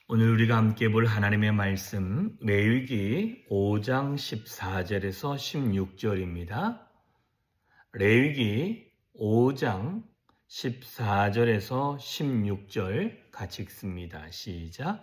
오늘 우리가 함께 볼 하나님의 말씀 레위기 5장 14절에서 16절입니다. 레위기 5장 14절에서 16절 같이 읽습니다. 시작.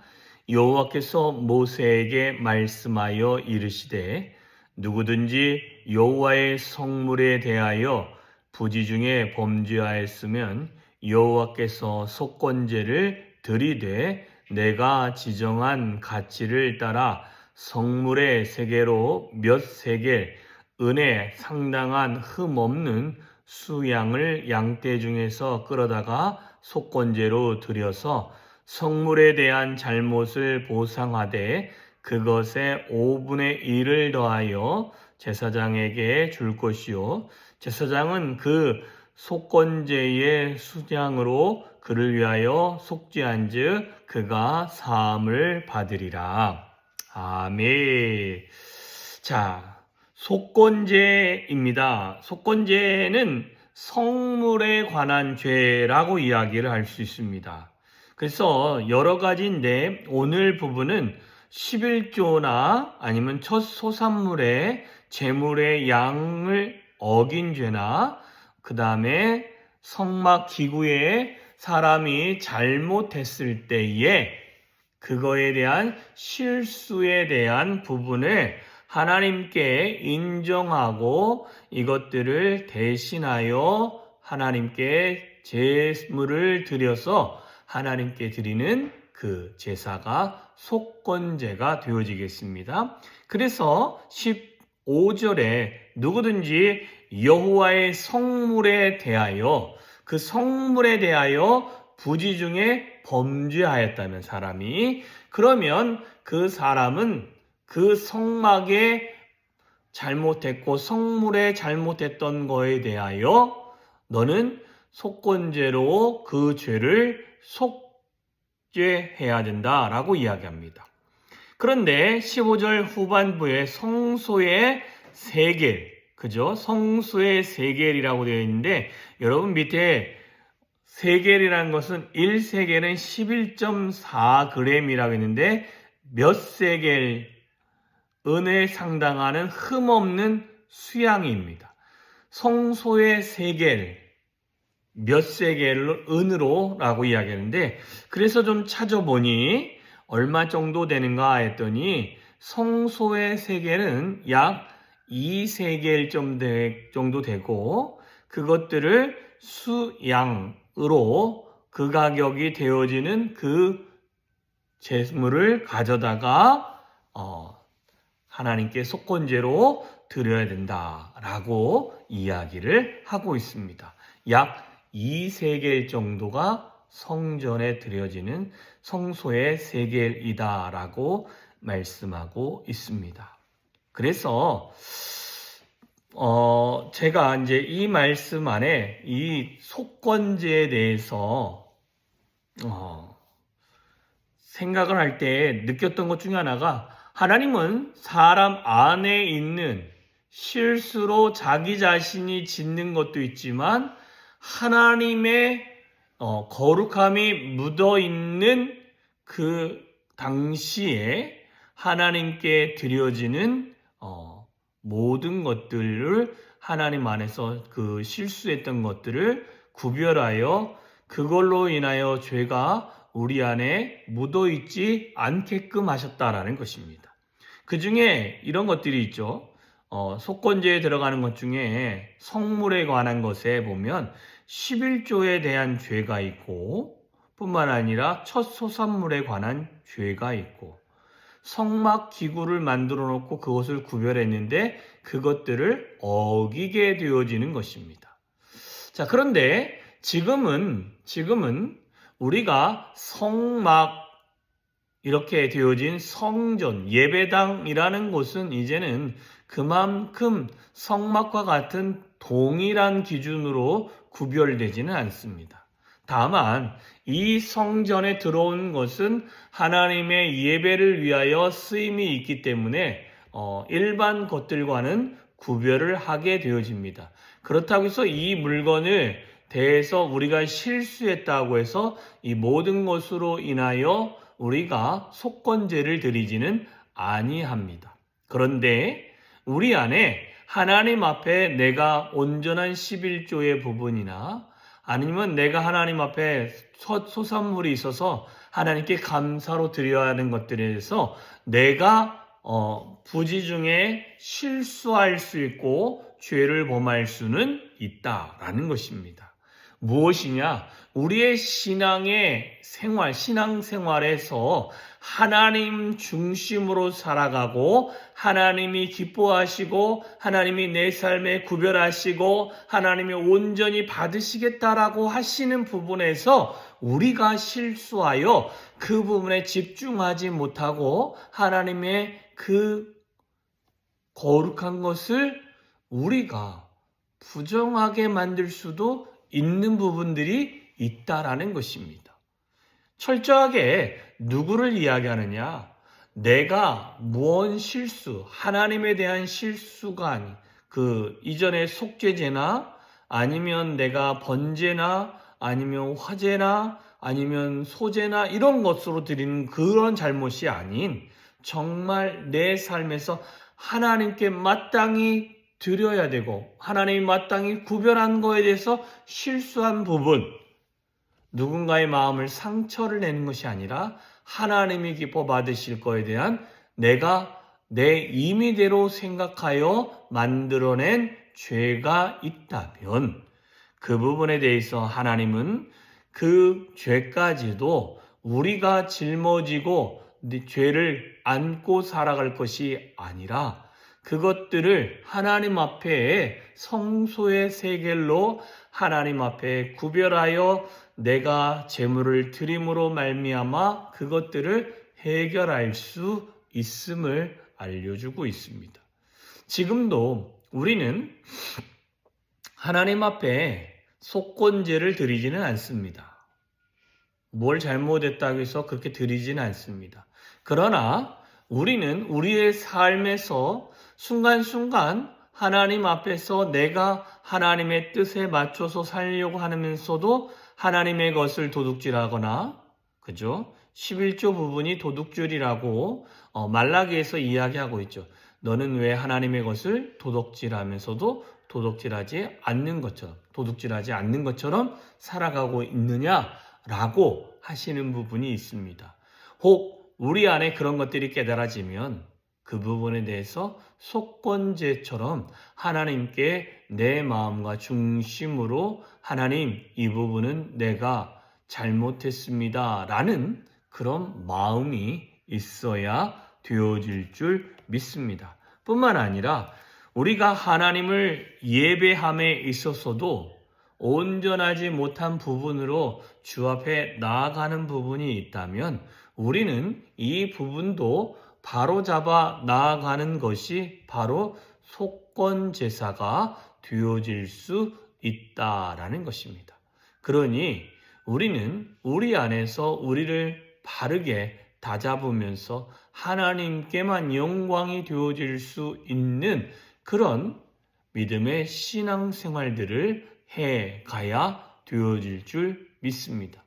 여호와께서 모세에게 말씀하여 이르시되 누구든지 여호와의 성물에 대하여 부지 중에 범죄하였으면 여호와께서 속건제를 드리되 내가 지정한 가치를 따라 성물의 세계로 몇 세겔 은에 상당한 흠없는 수양을 양떼 중에서 끌어다가 속건제로 드려서 성물에 대한 잘못을 보상하되 그것의 5분의 1을 더하여 제사장에게 줄 것이요 제사장은 그 속건제의 수량으로 그를 위하여 속죄한즉 그가 사함을 받으리라. 아멘. 자, 속건제입니다. 속건제는 성물에 관한 죄라고 이야기를 할 수 있습니다. 그래서 여러 가지인데 오늘 부분은 11조나 아니면 첫 소산물의 제물의 양을 어긴 죄나 그 다음에 성막 기구에 사람이 잘못했을 때에 그거에 대한 실수에 대한 부분을 하나님께 인정하고 이것들을 대신하여 하나님께 제물을 드려서 하나님께 드리는 그 제사가 속건제가 되어지겠습니다. 그래서 15절에 누구든지 여호와의 성물에 대하여 그 성물에 대하여 부지 중에 범죄하였다면 사람이 그러면 그 사람은 그 성막에 잘못했고 성물에 잘못했던 거에 대하여 너는 속건제로 그 죄를 속죄해야 된다라고 이야기합니다. 그런데 15절 후반부에 성소의 세겔 그죠? 성소의 세겔이라고 되어 있는데 여러분 밑에 세겔이라는 것은 1세겔은 11.4g이라고 했는데 몇 세겔 은에 상당하는 흠없는 수양입니다. 성소의 세겔 몇 세겔 은으로 라고 이야기하는데 그래서 좀 찾아보니 얼마 정도 되는가 했더니 성소의 세겔은 약 2세겔 정도 되고 그것들을 수양으로 그 가격이 되어지는 그 제물을 가져다가 하나님께 속건제로 드려야 된다라고 이야기를 하고 있습니다. 약 2세겔 정도가 성전에 드려지는 성소의 세겔이다라고 말씀하고 있습니다. 그래서 제가 이제 이 말씀 안에 이 속건제에 대해서 생각을 할 때 느꼈던 것 중에 하나가 하나님은 사람 안에 있는 실수로 자기 자신이 짓는 것도 있지만 하나님의 거룩함이 묻어있는 그 당시에 하나님께 드려지는 모든 것들을 하나님 안에서 그 실수했던 것들을 구별하여 그걸로 인하여 죄가 우리 안에 묻어있지 않게끔 하셨다라는 것입니다. 그 중에 이런 것들이 있죠. 속건제에 들어가는 것 중에 성물에 관한 것에 보면 11조에 대한 죄가 있고 뿐만 아니라 첫 소산물에 관한 죄가 있고 성막 기구를 만들어 놓고 그것을 구별했는데 그것들을 어기게 되어지는 것입니다. 자, 그런데 지금은 우리가 성막 이렇게 되어진 성전, 예배당이라는 곳은 이제는 그만큼 성막과 같은 동일한 기준으로 구별되지는 않습니다. 다만 이 성전에 들어온 것은 하나님의 예배를 위하여 쓰임이 있기 때문에 일반 것들과는 구별을 하게 되어집니다. 그렇다고 해서 이 물건을 대해서 우리가 실수했다고 해서 이 모든 것으로 인하여 우리가 속건제를 드리지는 아니합니다. 그런데 우리 안에 하나님 앞에 내가 온전한 11조의 부분이나 아니면 내가 하나님 앞에 소산물이 있어서 하나님께 감사로 드려야 하는 것들에 대해서 내가 부지 중에 실수할 수 있고 죄를 범할 수는 있다라는 것입니다. 무엇이냐? 우리의 신앙생활에서 하나님 중심으로 살아가고 하나님이 기뻐하시고 하나님이 내 삶에 구별하시고 하나님이 온전히 받으시겠다라고 하시는 부분에서 우리가 실수하여 그 부분에 집중하지 못하고 하나님의 그 거룩한 것을 우리가 부정하게 만들 수도 있는 부분들이 있다라는 것입니다. 철저하게 누구를 이야기하느냐? 내가 무언 실수, 하나님에 대한 실수가 아닌 그 이전에 속죄제나 아니면 내가 번제나 아니면 화제나 아니면 소제나 이런 것으로 드리는 그런 잘못이 아닌 정말 내 삶에서 하나님께 마땅히 드려야 되고 하나님이 마땅히 구별한 거에 대해서 실수한 부분, 누군가의 마음을 상처를 내는 것이 아니라 하나님이 기뻐 받으실 거에 대한 내가 내 임의대로 생각하여 만들어낸 죄가 있다면 그 부분에 대해서 하나님은 그 죄까지도 우리가 짊어지고 죄를 안고 살아갈 것이 아니라 그것들을 하나님 앞에 성소의 세겔로 하나님 앞에 구별하여 내가 제물을 드림으로 말미암아 그것들을 해결할 수 있음을 알려주고 있습니다. 지금도 우리는 하나님 앞에 속건제를 드리지는 않습니다. 뭘 잘못했다고 해서 그렇게 드리지는 않습니다. 그러나 우리는 우리의 삶에서 순간순간 하나님 앞에서 내가 하나님의 뜻에 맞춰서 살려고 하면서도 하나님의 것을 도둑질하거나, 그죠? 11조 부분이 도둑질이라고 말라기에서 이야기하고 있죠. 너는 왜 하나님의 것을 도둑질하면서도 도둑질하지 않는 것처럼 살아가고 있느냐라고 하시는 부분이 있습니다. 혹 우리 안에 그런 것들이 깨달아지면 그 부분에 대해서 속건제처럼 하나님께 내 마음과 중심으로 하나님, 이 부분은 내가 잘못했습니다 라는 그런 마음이 있어야 되어질 줄 믿습니다. 뿐만 아니라 우리가 하나님을 예배함에 있어서도 온전하지 못한 부분으로 주 앞에 나아가는 부분이 있다면 우리는 이 부분도 바로잡아 나아가는 것이 바로 속건제사가 되어질 수 있다라는 것입니다. 그러니 우리는 우리 안에서 우리를 바르게 다잡으면서 하나님께만 영광이 되어질 수 있는 그런 믿음의 신앙생활들을 해가야 되어질 줄 믿습니다.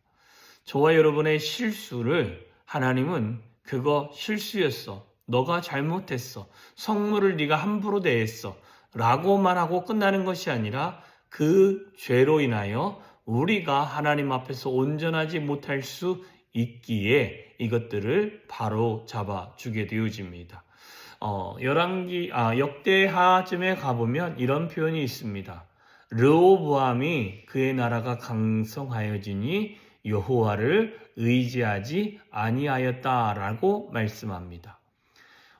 저와 여러분의 실수를 하나님은 그거 실수였어, 너가 잘못했어, 성물을 네가 함부로 대했어 라고만 하고 끝나는 것이 아니라 그 죄로 인하여 우리가 하나님 앞에서 온전하지 못할 수 있기에 이것들을 바로 잡아주게 되어집니다. 역대하쯤에 가보면 이런 표현이 있습니다. 르호보암이 그의 나라가 강성하여지니 여호와를 의지하지 아니하였다라고 말씀합니다.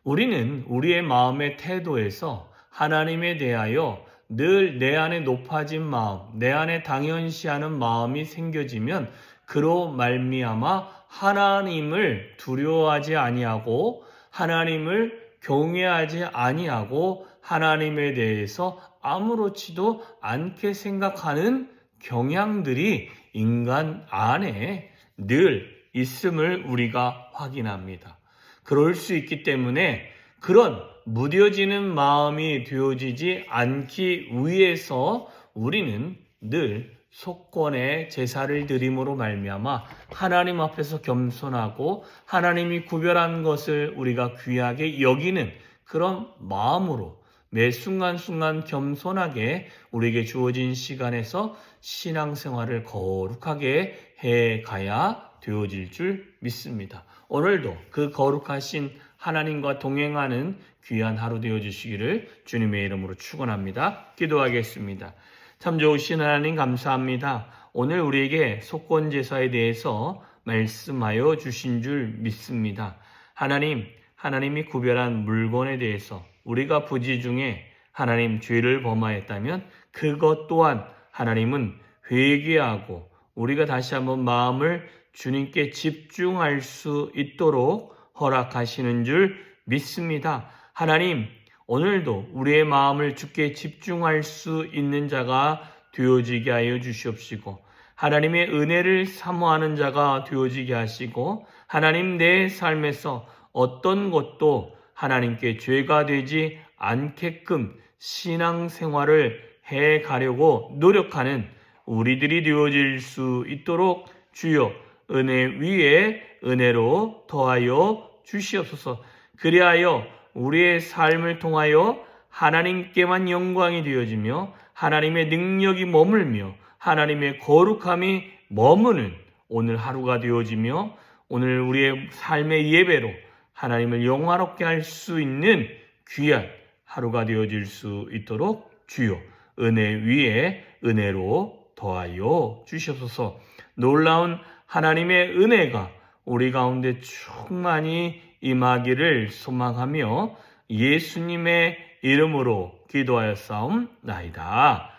우리는 우리의 마음의 태도에서 하나님에 대하여 늘 내 안에 높아진 마음, 내 안에 당연시하는 마음이 생겨지면 그로 말미암아 하나님을 두려워하지 아니하고 하나님을 경외하지 아니하고 하나님에 대해서 아무렇지도 않게 생각하는 경향들이 인간 안에 늘 있음을 우리가 확인합니다. 그럴 수 있기 때문에 그런 무뎌지는 마음이 되어지지 않기 위해서 우리는 늘 속건의 제사를 드림으로 말미암아 하나님 앞에서 겸손하고 하나님이 구별한 것을 우리가 귀하게 여기는 그런 마음으로 매 순간순간 겸손하게 우리에게 주어진 시간에서 신앙생활을 거룩하게 해가야 되어질 줄 믿습니다. 오늘도 그 거룩하신 하나님과 동행하는 귀한 하루 되어주시기를 주님의 이름으로 축원합니다. 기도하겠습니다. 참 좋으신 하나님 감사합니다. 오늘 우리에게 속건제사에 대해서 말씀하여 주신 줄 믿습니다. 하나님이 구별한 물건에 대해서 우리가 부지 중에 하나님 죄를 범하였다면 그것 또한 하나님은 회개하고 우리가 다시 한번 마음을 주님께 집중할 수 있도록 허락하시는 줄 믿습니다. 하나님, 오늘도 우리의 마음을 주께 집중할 수 있는 자가 되어지게 하여 주시옵시고 하나님의 은혜를 사모하는 자가 되어지게 하시고 하나님 내 삶에서 어떤 것도 하나님께 죄가 되지 않게끔 신앙생활을 해가려고 노력하는 우리들이 되어질 수 있도록 주여 은혜 위에 은혜로 더하여 주시옵소서. 그리하여 우리의 삶을 통하여 하나님께만 영광이 되어지며 하나님의 능력이 머물며 하나님의 거룩함이 머무는 오늘 하루가 되어지며 오늘 우리의 삶의 예배로 하나님을 영화롭게 할 수 있는 귀한 하루가 되어질 수 있도록 주여 은혜 위에 은혜로 더하여 주시옵소서. 놀라운 하나님의 은혜가 우리 가운데 충만히 임하기를 소망하며 예수님의 이름으로 기도하였사옵나이다.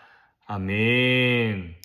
아멘.